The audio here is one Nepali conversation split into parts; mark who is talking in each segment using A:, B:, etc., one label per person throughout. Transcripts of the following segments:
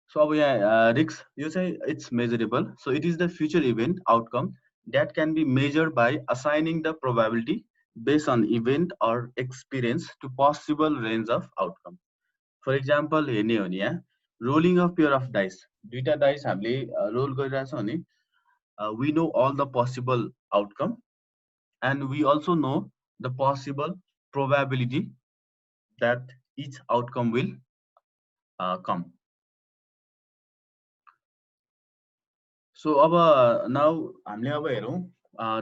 A: So अब यहाँ risk यो चाहिँ it's measurable. So it is the future event outcome that can be measured by assigning the probability based on event or experience to possible range of outcome. For example, हेर्ने हो भने यहाँ rolling a pair of dice. दुईटा dice हामीले roll गरिरहेछौँ भने we know all the possible outcome and we also know the possible probability that each outcome will come. So अब now हामीले अब हेरौँ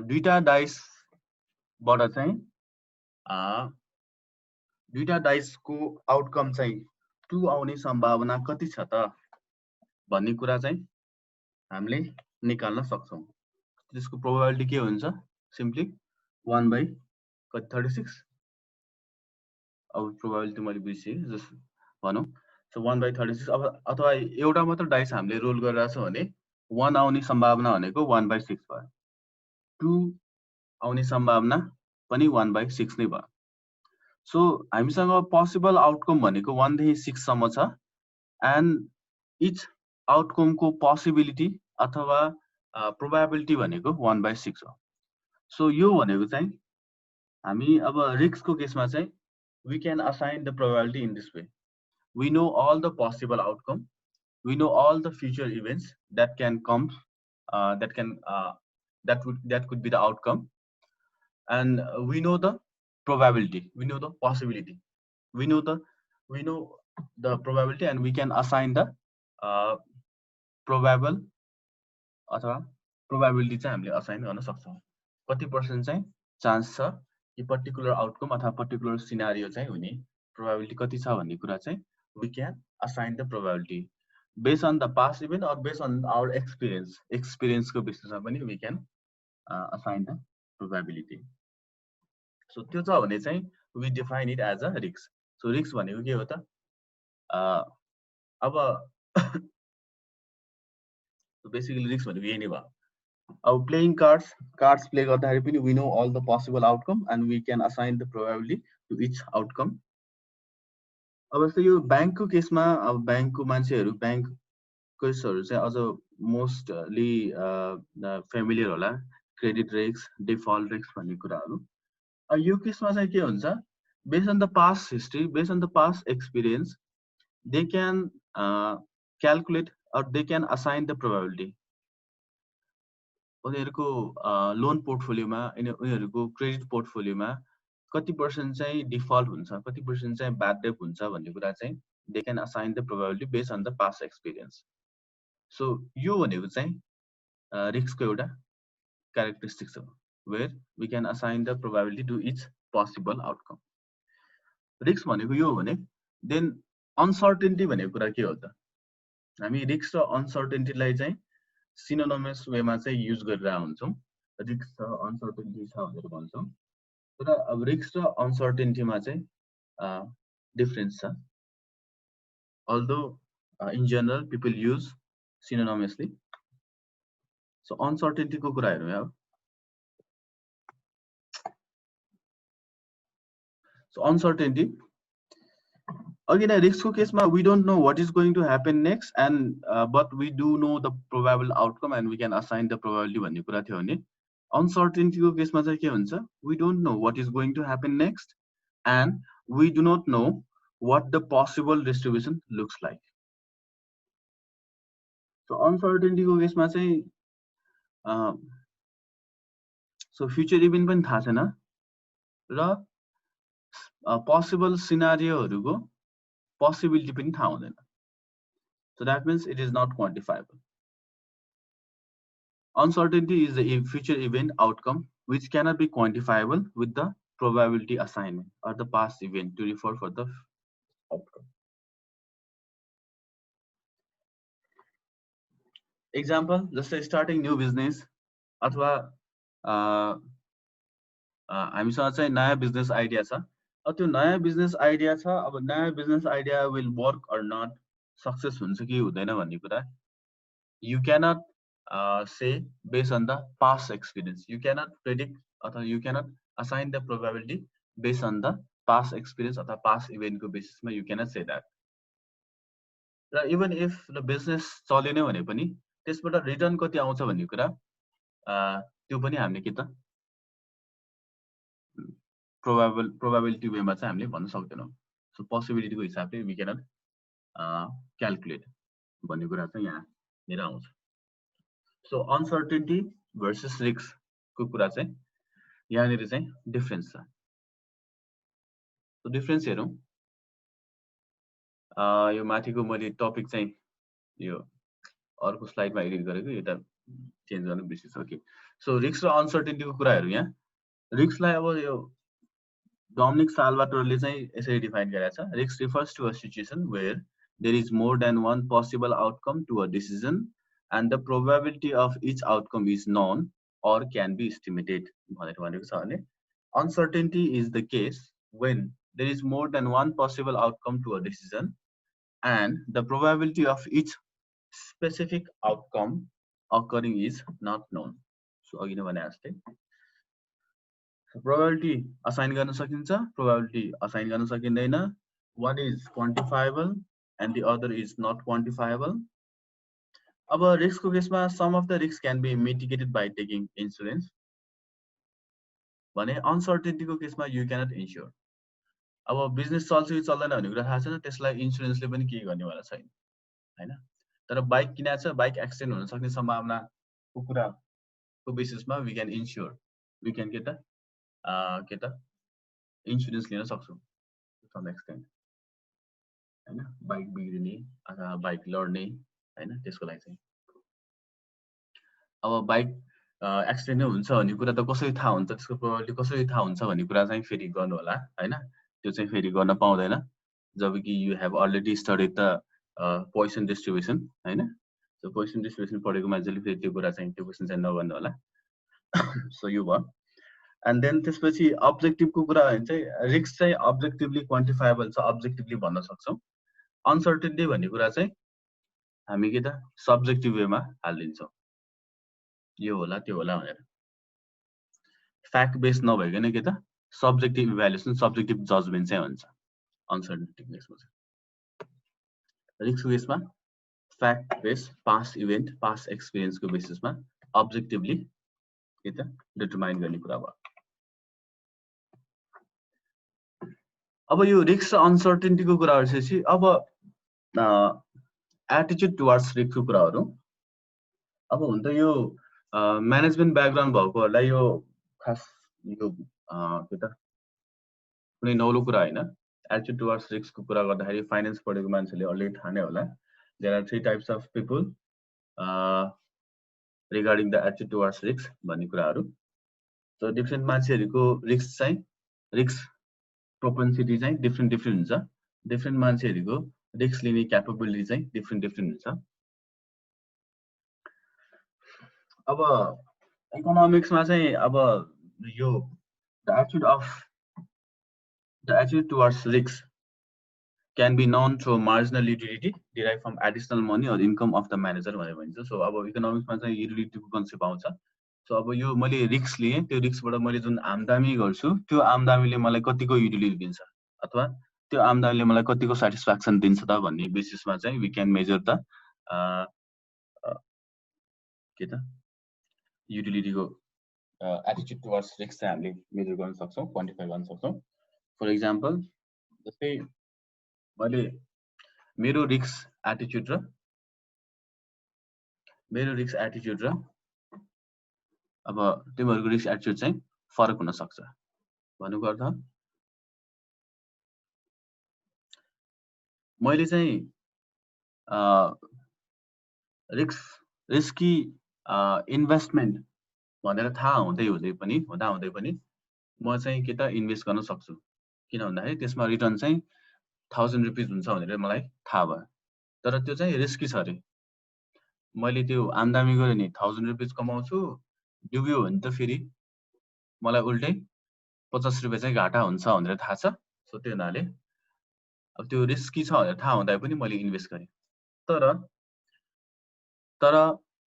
A: दुईटा डाइस बाट चाहिँ दुईटा डाइस को आउटकम चाहिँ 2 आउने सम्भावना कति छ त भन्ने कुरा चाहिँ हामीले निकाल्न सक्छौं। त्यसको प्रोबेबिलिटी के हुन्छ सिम्पली 1 by 36 अब प्रोबेबिलिटी मैले बिर्सेँ जस्ट भनौं। सो 1 by 36 अब अथवा एउटा मात्र डाइस हामीले रोल गरिरहेछौँ भने 1 आउने सम्भावना भनेको 1 by 6 भयो, 2 आउने सम्भावना पनि 1 by 6 नै भयो। सो हामीसँग पोसिबल आउटकम भनेको 1 देखि 6 सम्म छ एन्ड इच आउटकम को पोसिबिलिटी अथवा प्रोबेबिलिटी भनेको 1 by 6 हो। सो यो भनेको चाहिँ हामी अब रिस्क को केसमा चाहिँ we can assign the probability in this way. We know all the possible outcome, we know all the future events that can come, that could be the outcome, and we know the probability, we know the possibility, we know the probability, and we can assign the probable अथवा probability चाहिँ हामीले assign गर्न सक्छौं। कति % चाहिँ चान्स छ कि पर्टिकुलर आउटकम अथवा पर्टिकुलर सिनारियो चाहिँ हुने प्रोबेबिलिटी कति छ भन्ने कुरा चाहिँ we can assign the probability based on the past event or based on our experience को बेसिसमा पनि we can assign the probability. So त्यो छ भने चाहिँ we define it as a risk. So risk भनेको के हो त अब basically risk भनेको यही नै भयो। अब playing cards play गर्दाखेरि पनि we know all the possible outcome and we can assign the probability to each outcome. अब जस्तै यो बैंकको केसमा अब बैंकको मान्छेहरु बैंकर्सहरु चाहिँ अझ मोस्टली फ्यामिलियर होला क्रेडिट रिस्क, डिफल्ट रिस्क भन्ने कुराहरु। यो केसमा चाहिँ के हुन्छ based on the past history, based on the past experience, they can calculate or they can assign the probability. उनीहरुको लोन पोर्टफोलियोमा उनीहरुको क्रेडिट पोर्टफोलियोमा कति % चाहिँ डिफल्ट हुन्छ, कति % चाहिँ ब्याड डेट हुन्छ भन्ने कुरा चाहिँ they can assign the probability based on the past experience. So यो भनेको चाहिँ रिस्क को एउटा क्यारेक्टरिस्टिक्स हो where we can assign the probability to each possible outcome. Risk भनेको यो हो भने then uncertainty भनेको कुरा के हो त हामी रिस्क र अनसर्टेनिटीलाई चाहिँ सिनोनिमस वेमा चाहिँ युज गरिरहेका हुन्छौं। रिस्क र अनसर्टेनिटी छ भनेर भन्छौं तर अब रिस्क र अनसर्टेनिटीमा चाहिँ डिफरेन्स छ। although in general people use synonymously. So uncertainty को कुरा हेरौँ अब। So uncertainty again a risk को केसमा we don't know what is going to happen next and but we do know the probable outcome and we can assign the probability भन्ने कुरा थियो भने uncertainty को केसमा चाहिँ के हुन्छ we don't know what is going to happen next and we do not know what the possible distribution looks like. So uncertainty को केसमा चाहिँ so future event पनि थाहा छैन र possible scenarioहरुको possibility पनि थाहा हुँदैन. So that means it is not quantifiable. Uncertainty is the future event outcome which cannot be quantifiable with the probability assignment or the past event to refer for the outcome. Example, जस्तै starting new business अथवा हामीसँग चाहिँ नयाँ बिजनेस आइडिया छ। अब त्यो नयाँ बिजनेस आइडिया छ, अब नयाँ business idea will work or not, success हुन्छ कि हुँदैन भन्ने कुरा you cannot say based on the past experience. You cannot predict अथवा you cannot assign the probability based on the past experience अथवा past event को बेसिसमा you cannot say that. र इभन इफ द बिजनेस चलेन भने पनि त्यसबाट रिटर्न कति आउँछ भन्ने कुरा त्यो पनि हामीले के त प्रोबेबिलिटी वेमा चाहिँ हामीले भन्न सक्दैनौँ। सो पोसिबिलिटीको हिसाबले वी क्यानट क्याल्कुलेट भन्ने कुरा चाहिँ यहाँनिर आउँछ। सो अनसर्टेनिटी भर्सेस रिस्कको कुरा चाहिँ यहाँनिर चाहिँ डिफरेन्स छ। सो डिफरेन्स हेरौँ। यो माथिको मैले टपिक चाहिँ यो अर्को स्लाइडमा एडिट गरेको, एउटा चेन्ज गर्न बिर्सिसकेँ। सो रिस्क र अनसर्टेनिटीको कुराहरू यहाँ। रिस्कलाई अब यो डोमिनिक साल्वाटोरले चाहिँ यसरी डिफाइन गरेको छ। Risk refers to a situation where there is more than one possible outcome to a decision and the probability of each outcome is known or can be estimated भनेर भनेको छ भने uncertainty is the case when there is more than one possible outcome to a decision and the probability of each specific outcome occurring is not known. So अघि नै भने जस्तै probability assign गर्न सकिन्छ, probability assign गर्न सकिँदैन. One is quantifiable and the other is not quantifiable. अब रिस्कको केसमा some of the risks can be mitigated by taking insurance. भने अनसर्टेनिटीको केसमा you cannot insure. अब बिजनेस चल्छ कि चल्दैन भन्ने कुरा थाहा छैन, त्यसलाई इन्स्योरेन्सले पनि के गर्नेवाला छैन हैन। तर बाइक किनेको छ, बाइक एक्सिडेन्ट हुन सक्ने सम्भावनाको कुराको बेसिसमा we can insure, we can के त इन्स्योरेन्स लिन सक्छौँ सम एक्सटेन्ट हैन। बाइक बिग्रिने अथवा बाइक लड्ने हैन, त्यसको लागि चाहिँ अब बाइक एक्सिडेन्ट नै हुन्छ भन्ने कुरा त कसरी थाहा हुन्छ, त्यसको प्रोबेबिलिटी कसरी थाहा हुन्छ भन्ने कुरा चाहिँ फेरि गर्नु होला हैन। त्यो चाहिँ फेरि गर्न पाउँदैन जबकि you have already studied the Poisson distribution हैन। सो पोइसन डिस्ट्रिब्युसन पढेको मान्छेले फेरि त्यो कुरा चाहिँ त्यो क्वेसन चाहिँ नगर्नु होला। सो यो भयो। एन्ड देन त्यसपछि अब्जेक्टिभको कुरा भने चाहिँ रिस्क चाहिँ अब्जेक्टिभली क्वान्टिफाएबल छ, अब्जेक्टिभली भन्न सक्छौँ। अनसर्टेनिटी भन्ने कुरा चाहिँ हामी के त सब्जेक्टिभ वेमा हालिदिन्छौँ, यो होला त्यो होला भनेर। फ्याक्ट बेस्ड नभइकन के त सब्जेक्टिभ इभ्यालुएसन, सब्जेक्टिभ जजमेन्ट चाहिँ हुन्छ अनसर्टेनिटी केसमा चाहिँ। रिस्कको केसमा fact based past event, past एक्सपिरियन्सको बेसिसमा अब्जेक्टिभली के त डिटरमाइन गर्ने कुरा भयो। अब यो रिस्क र अनसर्टेनिटीको कुरा गरेपछि अब एटिट्युड टुवर्ड्स रिस्कको कुराहरू। अब हुन त यो म्यानेजमेन्ट ब्याकग्राउन्ड भएकोहरूलाई यो खास यो के त कुनै नौलो कुरा होइन। एटिट्युड टुवर्ड्स रिस्कको कुरा गर्दाखेरि फाइनेन्स पढेको मान्छेले अलरेडी थाहा नै होला। There are 3 types of people regarding the attitude towards risk भन्ने कुराहरू। सो डिफ्रेन्ट मान्छेहरूको रिस्क चाहिँ रिस्क प्रोपेन्सिटी चाहिँ डिफ्रेन्ट हुन्छ। डिफ्रेन्ट मान्छेहरूको रिस्क लिने क्यापेबिलिटी चाहिँ डिफ्रेन्ट हुन्छ। अब इकोनोमिक्समा चाहिँ अब यो the attitude towards risk can be known through marginal utility derived from additional money or income of the manager भनेर भनिन्छ। सो अब इकोनोमिक्समा चाहिँ युटिलिटीको कन्सेप्ट आउँछ। सो अब यो मैले रिस्क लिएँ, त्यो रिस्कबाट मैले जुन आमदानी गर्छु त्यो आमदानीले मलाई कतिको युटिलिटी दिन्छ अथवा त्यो आमदानीले मलाई कतिको सेटिस्फ्याक्सन दिन्छ त भन्ने बेसिसमा चाहिँ वी क्यान मेजर द के त युटिलिटीको एटिट्युड टुवर्ड्स रिस्क चाहिँ हामीले मेजर गर्न सक्छौँ, क्वान्टिफाई गर्न सक्छौँ। फर इक्जाम्पल जस्तै मैले मेरो रिस्क एटिट्युड र अब तिमीहरूको रिस्क एटिट्युड चाहिँ फरक हुन सक्छ भन्नुको अर्थ मैले चाहिँ रिस्की इन्भेस्टमेन्ट भनेर थाहा हुँदै पनि म चाहिँ के त इन्भेस्ट गर्न सक्छु, किन भन्दाखेरि त्यसमा रिटर्न चाहिँ 1000 रुपिस हुन्छ भनेर मलाई थाहा भयो। तर त्यो चाहिँ रिस्की छ अरे। मैले त्यो आमदानी गरेँ नि 1000 रुपिस कमाउँछु, डुब्यो भने त फेरि मलाई उल्टै 50 रुपियाँ चाहिँ घाटा हुन्छ भनेर थाहा छ। सो त्यो हुनाले अब त्यो रिस्की छ भनेर थाहा हुँदा पनि मैले इन्भेस्ट गरेँ। तर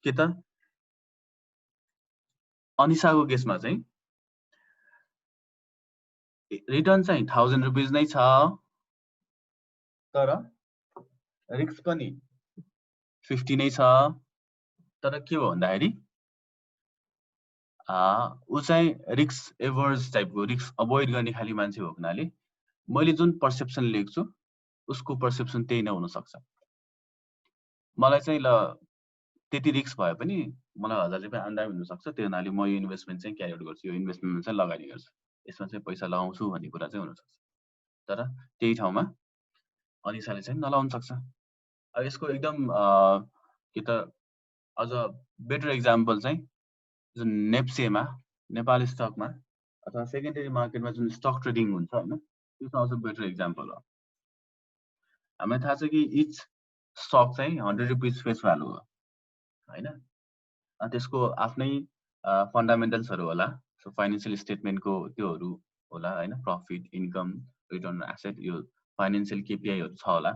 A: के त अनिसाको केसमा चाहिँ रिटर्न चाहिँ 1000 रुपिस नै छ, तर रिस्क पनि 50 नै छ, तर के हो भन्दाखेरि ऊ चाहिँ रिस्क एभर्स टाइपको रिस्क अभोइड गर्ने खाली मान्छे हो हुनाले मैले जुन पर्सेप्सन लेख्छु उसको पर्सेप्सन त्यही नहुन सक्छ। मलाई चाहिँ ल त्यति रिस्क भए पनि मलाई 1000 रुपैयाँ आम्दानी हुन सक्छ, त्यो हुनाले म यो इन्भेस्टमेन्ट चाहिँ क्यारी आउट गर्छु, यो इन्भेस्टमेन्टमा चाहिँ लगानी गर्छु, यसमा चाहिँ पैसा लगाउँछु भन्ने कुरा चाहिँ हुन सक्छ। तर त्यही ठाउँमा अनिसाले चाहिँ नलाउन सक्छ। अब यसको एकदम के त अझ बेटर एक्जाम्पल चाहिँ जुन नेप्सेमा नेपाली स्टकमा अथवा सेकेन्डरी मार्केटमा जुन स्टक ट्रेडिङ हुन्छ हैन, त्यो चाहिँ अझ बेटर एक्जाम्पल हो। हामीलाई थाहा छ कि इच स्टक चाहिँ 100 रुपीज फेस भ्यालु हो हैन, त्यसको आफ्नै फन्डामेन्टल्सहरु होला। सो फाइनान्शियल स्टेटमेन्टको त्योहरु होला हैन, profit, income, return on asset, यो फाइनान्शियल केपीआई हरु छ होला,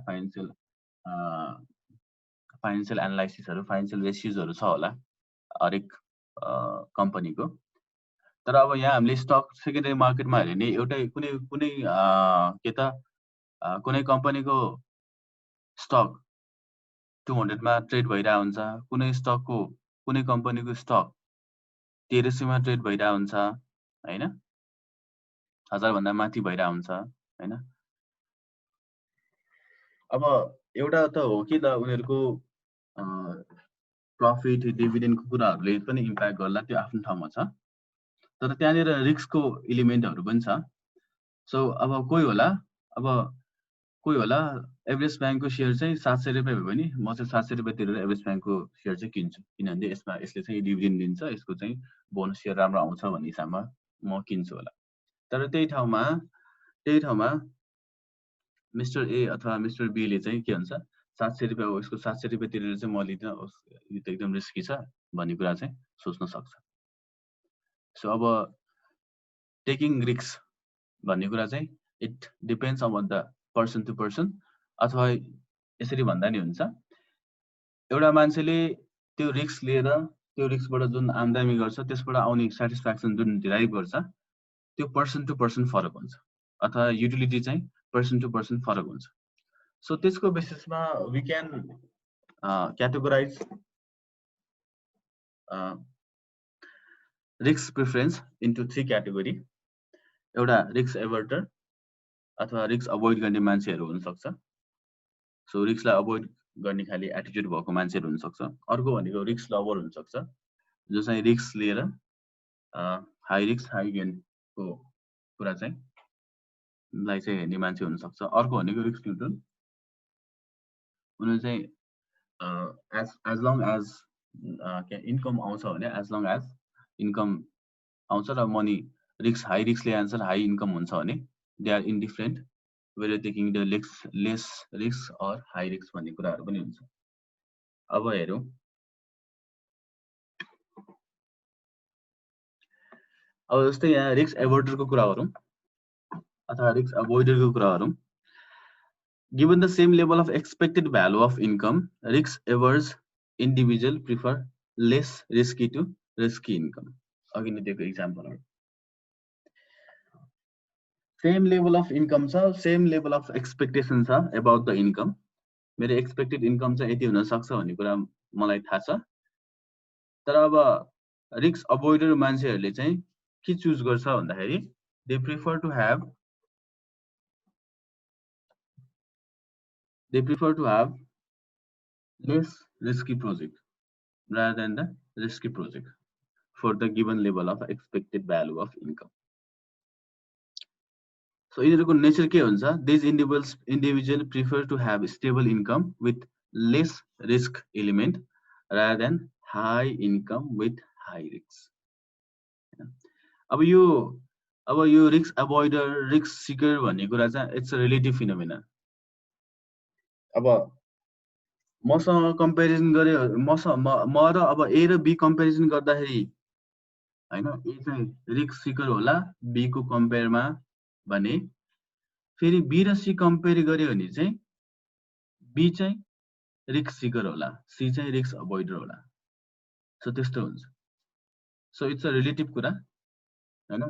A: फाइनान्शियल एनालाइसिसहरु, फाइनान्शियल रेशियोजहरु छ होला हरेक कम्पनीको। तर अब यहाँ हामीले स्टक सेकेन्डरी मार्केटमा हेर्ने नि एउटै कुनै के त कुनै कम्पनीको स्टक 200 मा ट्रेड भइरा हुन्छ, कुनै स्टकको कुनै कम्पनीको स्टक 1300 मा ट्रेड भइरा हुन्छ हैन, 1000 भन्दा माथि भइरा हुन्छ हैन। अब एउटा त हो कि त उनीहरुको प्रॉफिट डिभिडेन्डको कुराहरुले पनि इम्प्याक्ट गर्ला, त्यो आफ्नो ठाउँमा छ। तर त्यहाँनिर रिस्कको एलिमेन्टहरु पनि छ। सो अब कोही होला एभरेज ब्याङ्कको शेयर चाहिँ 700 रुपैयाँ भयो भने म चाहिँ 700 रुपैयाँ तिरेर एभरेज ब्याङ्कको शेयर चाहिँ किन्छु, किनभने यसले चाहिँ डिभिडेन्ड दिन्छ, यसको चाहिँ बोनस शेयर राम्रो आउँछ भन्ने हिसाबमा म किन्छु होला। तर त्यही ठाउँमा मिस्टर ए अथवा मिस्टर बी ले चाहिँ के भन्छ, 700 रुपैयाँ हो, यसको 700 रुपैयाँ तिरेर चाहिँ म लिदिन, यो त एकदम रिस्की छ भन्ने कुरा चाहिँ सोच्न सक्छ। सो अब टेकिङ रिस्क भन्ने कुरा चाहिँ it depends on the person to person, अथवा यसरी भन्दा नि हुन्छ, एउटा मान्छेले त्यो रिस्क लिएर त्यो रिस्कबाट जुन आम्दानी गर्छ त्यसबाट आउने स्याटिस्फ्याक्सन जुन डिराइभ गर्छ त्यो पर्सन टु पर्सन फरक हुन्छ, अथवा युटिलिटी चाहिँ पर्सन टु पर्सन फरक हुन्छ। सो त्यसको बेसिसमा we can categorize risk preference into 3 category. एउटा रिस्क एभर्टर अथवा रिस्क अभोइड गर्ने मान्छेहरू हुन सक्छ। सो रिस्कलाई अभोइड गर्ने खाली एटिट्युड भएको मान्छेहरू हुन सक्छ। अर्को भनेको रिस्क लभर हुन सक्छ, जो चाहिँ रिस्क लिएर हाई रिस्क हाई गेनको कुरा चाहिँ लाई चाहिँ हेर्ने मान्छे हुन सक्छ। अर्को भनेको रिस्क न्युट्रल, उनीहरु चाहिँ एज लङ एज इन्कम आउँछ भने, एज लङ एज इन्कम आउँछ र मनी रिस्क हाई रिस्कले आन्सर हाई इन्कम हुन्छ भने they are indifferent whether taking the less risk or high risk भन्ने कुराहरू पनि हुन्छ। अब हेरौँ, अब जस्तै यहाँ रिस्क एभर्टरको कुरा गरौँ अथवा रिस्क अभोइडरको कुरा गरौँ। Given the same level of expected value of income, risk averse individual prefer less risky to risky income. अघि नै दिएको इक्जाम्पलहरु, सेम लेभल अफ इन्कम छ, सेम लेभल अफ एक्सपेक्टेसन छ अबाउट द इन्कम। मेरो एक्सपेक्टेड इन्कम चाहिँ यति हुन सक्छ भन्ने कुरा मलाई थाहा छ। तर अब रिस्क अभोइडर मान्छेहरूले चाहिँ के चुज गर्छ भन्दाखेरि they prefer to have less risky project rather than the risky project for the given level of expected value of income. So यिनीहरुको नेचर के हुन्छ, these individual prefer to have stable income with less risk element rather than high income with high risk. अब यो रिस्क अभोइडर रिस्क सिकर भन्ने कुरा चाहिँ इट्स अ रिलेटिभ फिनोमेना। अब मसँग कम्पेरिजन गरे म र अब ए र बी कम्पेरिजन गर्दाखेरि हैन, ए चाहिँ रिस्क सिकर होला बी को कम्पेयरमा भने, फेरि बी र सी कम्पेयर गर्यो भने चाहिँ बी चाहिँ रिस्क सिकर होला, सी चाहिँ रिस्क अभोइडर होला। सो त्यस्तो हुन्छ। सो इट्स अ रिलेटिभ कुरा हैन,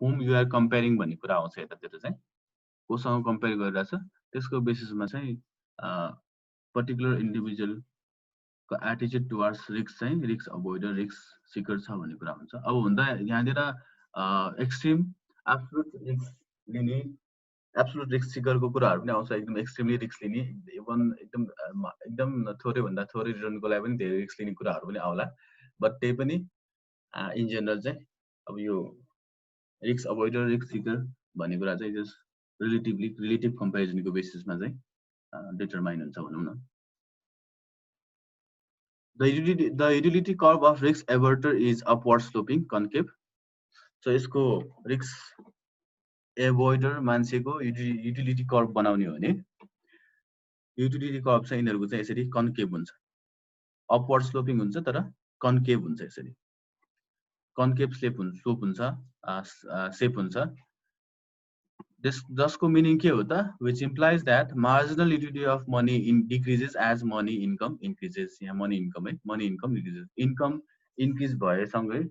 A: होम यु आर कम्पेयरिङ भन्ने कुरा आउँछ यतातिर चाहिँ, कोसँग कम्पेयर गरिरहेछ त्यसको बेसिसमा चाहिँ पर्टिकुलर इन्डिभिजुअल को एटिट्युड टुवर्ड्स रिस्क चाहिँ रिस्क अभोइडर रिस्क सिकर छ भन्ने कुरा हुन्छ। अब हुँदा यहाँनिर एक्सट्रिम एब्सोल्युट रिस्क लिने एब्सोल्युट रिस्क सिकरको कुराहरू पनि आउँछ। एकदम एक्सट्रिमली रिस्क लिने, इभन एकदम थोरै भन्दा थोरै रिटर्नको लागि पनि धेरै रिस्क लिने कुराहरू पनि आउला। बट त्यही पनि इन जेनरल चाहिँ अब यो रिस्क अभोइडर रिस्क सिकर भन्ने कुरा चाहिँ जस्ट रिलेटिभ कम्पेरिजनको बेसिसमा चाहिँ डिटरमाइन हुन्छ भनौँ न। The utility curve of risk averter is upward sloping concave. So यसको risk avoider मान्छेको युटिलिटी कर्भ बनाउने हो भने युटिलिटी कर्भ चाहिँ यिनीहरूको चाहिँ यसरी कन्केभ हुन्छ, अपवर्ड स्लोपिङ हुन्छ तर कन्केभ हुन्छ। यसरी कन्केभ स्लोप हुन्छ, सेप हुन्छ। जसको मिनिङ के हो त, which implies that marginal utility of money decreases as money income increases। यहाँ money income है, money income decreases, income increase भएसँगै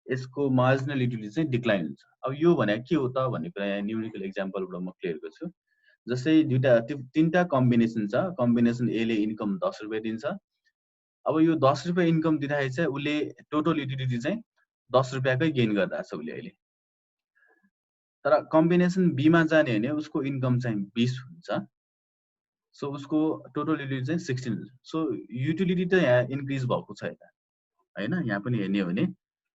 A: यसको marginal utility चाहिँ डिक्लाइन हुन्छ। अब यो भने के हो त भन्ने कुरा यहाँ न्यूमेरिकल एक्जाम्पलबाट म क्लियर गर्छु। जस्तै तीनटा कम्बिनेसन छ, कम्बिनेसन ए ले इन्कम 10 रुपैयाँ दिन्छ। अब यो 10 रुपैयाँ इन्कम दिँदाखेरि चाहिँ उसले टोटल युटिलिटी चाहिँ 10 रुपैयाँकै गेन गरिरहेछ उसले अहिले। तर कम्बिनेसन बी मा जाने भने उसको इन्कम चाहिँ 20 हुन्छ, सो उसको टोटल युटिलिटी चाहिँ 16 हुन्छ। सो युटिलिटी त यहाँ इन्क्रिज भएको छ यता हैन। यहाँ पनि हेर्ने हो भने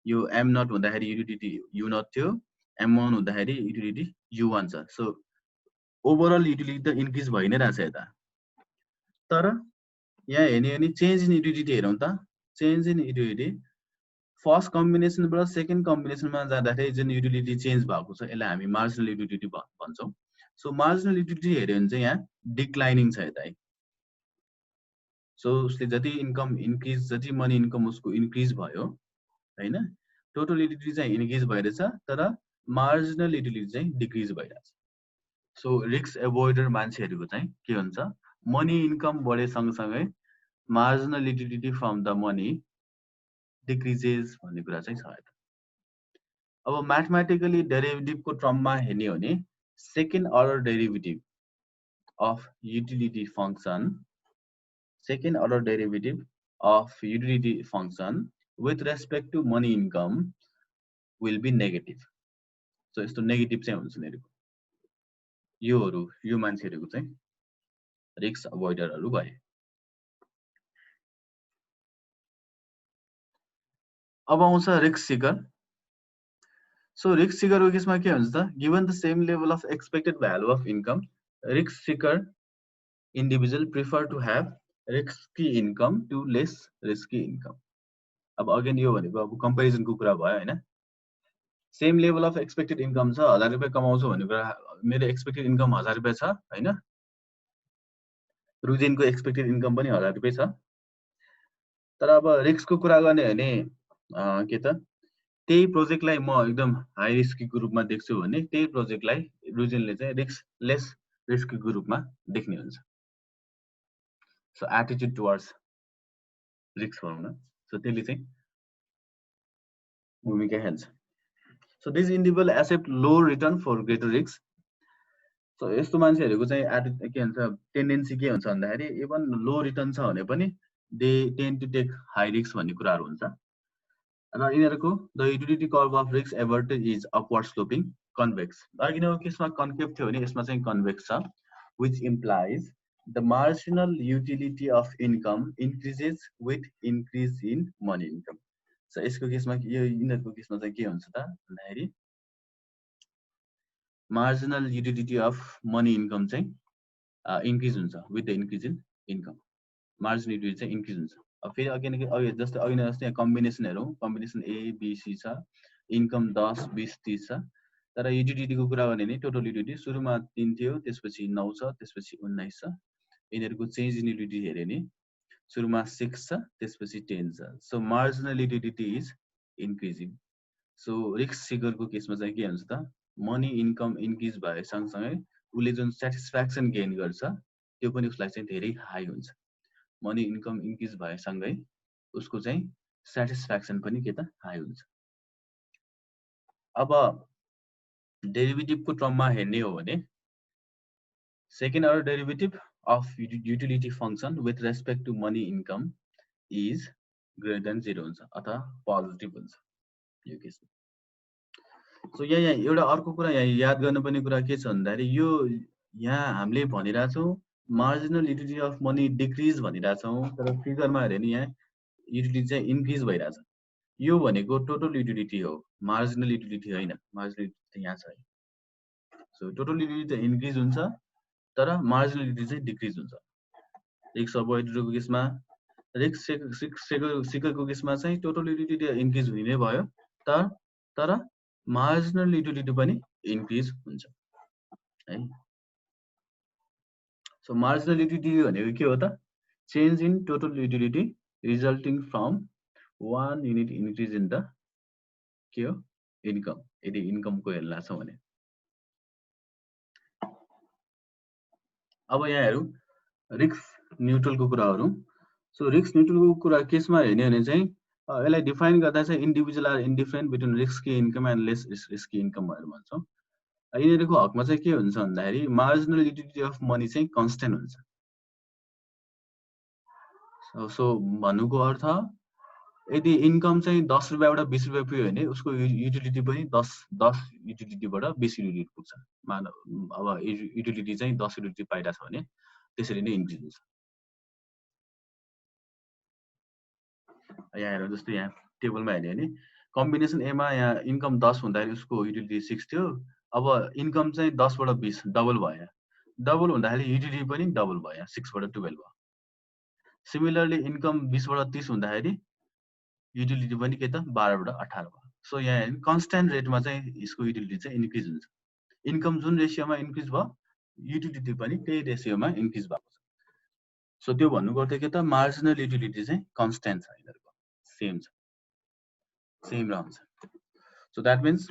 A: यो एम नट हुँदाखेरि युटिलिटी यु नट थियो, M1 हुँदाखेरि युटिलिटी U1 छ। सो ओभरअल युटिलिटी त इन्क्रिज भइ नै रहेछ यता। तर यहाँ हेर्ने हो भने चेन्ज इन युटिलिटी हेरौँ त, चेन्ज इन युटिलिटी फर्स्ट कम्बिनेसनबाट सेकेन्ड कम्बिनेसनमा जाँदाखेरि जुन युटिलिटी चेन्ज भएको छ यसलाई हामी मार्जिनल युटिलिटी भन्छौँ। सो मार्जिनल युटिलिटी हेर्यो भने चाहिँ यहाँ डिक्लाइनिङ छ यता है। सो उसले जति इन्कम इन्क्रिज, जति मनी इन्कम उसको इन्क्रिज भयो हैन, टोटल युटिलिटी चाहिँ इन्क्रिज भइरहेछ तर मार्जिनल युटिलिटी चाहिँ डिक्रिज भइरहेछ। सो रिस्क एभोइडर मान्छेहरूको चाहिँ के हुन्छ, मनी इन्कम बढे सँगसँगै marginal utility from the money decreases भन्ने कुरा चाहिँ छ। अब म्याथमेटिकली डेरिभेटिभको टर्ममा हेर्ने हो भने second order derivative of utility function, second order derivative of utility function with respect to money income will be negative. So यस्तो नेगेटिभ चाहिँ हुन्छ यिनीहरूको, यो मान्छेहरूको चाहिँ रिस्क अभोइडरहरू भए। अब आउँछ रिस्क सिकर। सो रिस्क सिकरको केसमा के हुन्छ त, given the same level of expected value of income, risk seeker individual prefer to have risky income to less risky income. अब अगेन यो भनेको अब कम्पेरिजनको कुरा भयो हैन। Same level of expected income छ, 1000 रुपैयाँ कमाउँछु भन्ने कुरा, मेरो एक्सपेक्टेड इन्कम 1000 रुपैयाँ छ हैन, रुजिनको एक्सपेक्टेड इन्कम पनि 1000 रुपैयाँ छ। तर अब रिस्कको कुरा गर्ने हो भने के त, त्यही प्रोजेक्टलाई म एकदम हाई रिस्कीको रूपमा देख्छु भने त्यही प्रोजेक्टलाई रुजिनले चाहिँ लेस रिस्कीको रूपमा देख्ने हुन्छ। सो एटिट्युड टुवर्ड्स रिस्क भनौँ न, सो त्यसले चाहिँ भूमिका खेल्छ। So this individual accept low return for greater risk. So यस्तो मान्छेहरूको चाहिँ के हुन्छ, टेन्डेन्सी के हुन्छ भन्दाखेरि इभन लो रिटर्न छ भने पनि they tend to take high risk भन्ने कुराहरू हुन्छ। र यिनीहरूको the utility curve of risk averted is upward sloping convex. अघिको केसमा कन्केभ थियो भने यसमा चाहिँ कन्भेक्स छ, which implies the marginal utility of income increases with increase in money income। So यसको केसमा यो यिनीहरूको केसमा चाहिँ के हुन्छ त भन्दाखेरि marginal utility of money income चाहिँ इन्क्रिज हुन्छ with the increase in income, marginal utility चाहिँ इन्क्रिज हुन्छ। अब फेरि अघि जस्तै यहाँ कम्बिनेसन हेरौँ, कम्बिनेसन ABC छ, इन्कम 10, 20, 30 छ। तर युटिलिटीको कुरा गर्ने भने टोटल युटिलिटी सुरुमा 3 थियो, त्यसपछि 9 छ, त्यसपछि 19 छ। यिनीहरूको चेन्ज इन युटिलिटी हेर्यो भने सुरुमा 6 छ, त्यसपछि 10 छ। So marginal utility is increasing. So risk सिकरको केसमा चाहिँ के हुन्छ त, मनी इन्कम इन्क्रिज भए सँगसँगै उसले जुन सेटिस्फ्याक्सन गेन गर्छ त्यो पनि उसलाई चाहिँ धेरै हाई हुन्छ। मनी इन्कम इन्क्रिज भएसँगै उसको चाहिँ सेटिस्फ्याक्सन पनि के त हाई हुन्छ। अब डेरिभेटिभको टर्ममा हेर्ने हो भने second order derivative of utility function with respect to money income is greater than 0 हुन्छ अथवा पोजिटिभ हुन्छ यो केसमा. सो यहाँ एउटा अर्को कुरा यहाँ याद गर्नुपर्ने कुरा के छ भन्दाखेरि यो यहाँ हामीले भनिरहेछौँ marginal utility of money decrease भनिरहेछौँ, तर फिगरमा हेऱ्यो भने यहाँ युटिलिटी चाहिँ इन्क्रिज भइरहेछ. यो भनेको टोटल युटिलिटी हो, मार्जिनल युटिलिटी होइन. मार्जिनल युटिलिटी यहाँ छ है. सो टोटल युटिलिटी चाहिँ इन्क्रिज हुन्छ तर मार्जिनल युटिलिटी चाहिँ डिक्रिज हुन्छ. रिस्क अभोइडरको केसमा, रिस्क सिकरको केसमा चाहिँ टोटल युटिलिटी इन्क्रिज हुने नै भयो, तर मार्जिनल युटिलिटी पनि इन्क्रिज हुन्छ है. सो मार्जिनल युटिलिटी भनेको के हो त? Change in total utility resulting from 1 unit increase in the के हो इन्कम. यदि इन्कमको हेर्ला छ भने अब यहाँ हेरौँ रिस्क न्युट्रलको कुराहरू. सो रिस्क न्युट्रलको कुरा केसमा हेर्ने भने चाहिँ यसलाई डिफाइन गर्दा चाहिँ individual are indifferent between risky income and less risky income भनेर भन्छौँ. यिनीहरूको हकमा चाहिँ के हुन्छ भन्दाखेरि मार्जिनल युटिलिटी अफ मनी चाहिँ कन्स्टेन्ट हुन्छ. सो भन्नुको अर्थ यदि इन्कम चाहिँ 10 रुपियाँबाट 20 रुपियाँ पुग्यो भने उसको युटिलिटी पनि 10 युटिलिटीबाट 20 युटिलिटी पुग्छ. अब युटिलिटी चाहिँ 10 युटिलिटी पाइरहेछ भने त्यसरी नै इन्क्रिज हुन्छ. यहाँ हेरौँ जस्तो यहाँ टेबलमा हेर्ने भने कम्बिनेसन एमा यहाँ इन्कम 10 हुँदाखेरि उसको युटिलिटी 6 थियो. अब इन्कम चाहिँ 10 बाट 20 डबल भयो. डबल हुँदाखेरि युटिलिटी पनि डबल भयो, 6 बाट 12 भयो. सिमिलरली इन्कम 20 बाट 30 हुँदाखेरि युटिलिटी पनि के त 12 बाट 18 भयो. सो यहाँ कन्स्ट्यान्ट रेटमा चाहिँ यसको युटिलिटी चाहिँ इन्क्रिज हुन्छ. इन्कम जुन रेसियोमा इन्क्रिज भयो युटिलिटी पनि त्यही रेसियोमा इन्क्रिज भएको छ. सो त्यो भन्नुको अर्थ के त मार्जिनल युटिलिटी चाहिँ कन्स्ट्यान्ट छ, यिनीहरूको सेम छ, सेम रहन्छ. सो द्याट मिन्स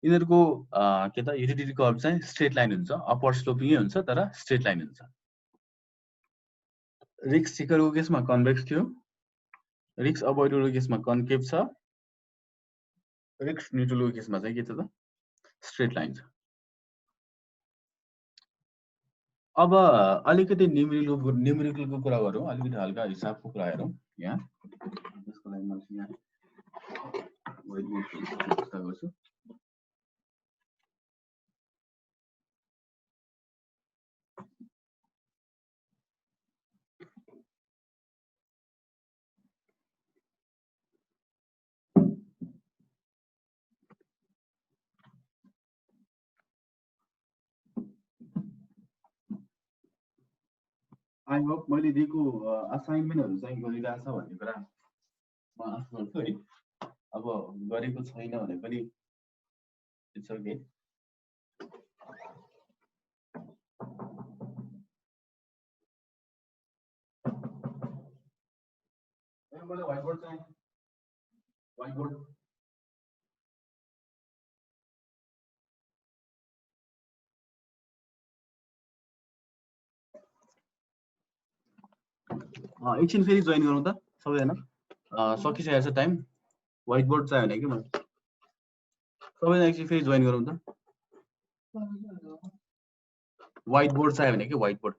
A: यिनीहरूको के त युटिलिटी कर्भ चाहिँ स्ट्रेट लाइन हुन्छ, अपवर्ड स्लोपिङै हुन्छ तर स्ट्रेट लाइन हुन्छ. रिस्क सिकरको केसमा कन्भेक्स थियो, रिस्क अभोइडरको केसमा कन्केभ छ, रिस्क न्युट्रलको केसमा चाहिँ के छ त स्ट्रेट लाइन छ. अब अलिकति न्युमेरिकलको कुरा गरौँ, अलिकति हल्का हिसाबको कुरा हेरौँ. यहाँ त्यसको लागि मैले यहाँ व्हाइट बोर्ड व्यवस्था गर्छु. आई होप मैले दिएको असाइनमेन्टहरू चाहिँ गरिरहेछ भन्ने कुरा म आशा गर्छु है. अब गरेको छैन भने पनि इट्स ओके. मैले व्हाइट बोर्ड चाहिँ व्हाइट बोर्ड एकछिन फेरि जोइन गरौँ त सबैजना. सकिसकेको छ टाइम. व्हाइट बोर्ड चाहियो भने कि मलाई सबैजना एकछिन फेरि जोइन गरौँ त. व्हाइट बोर्ड चाहियो भने कि व्हाइट बोर्ड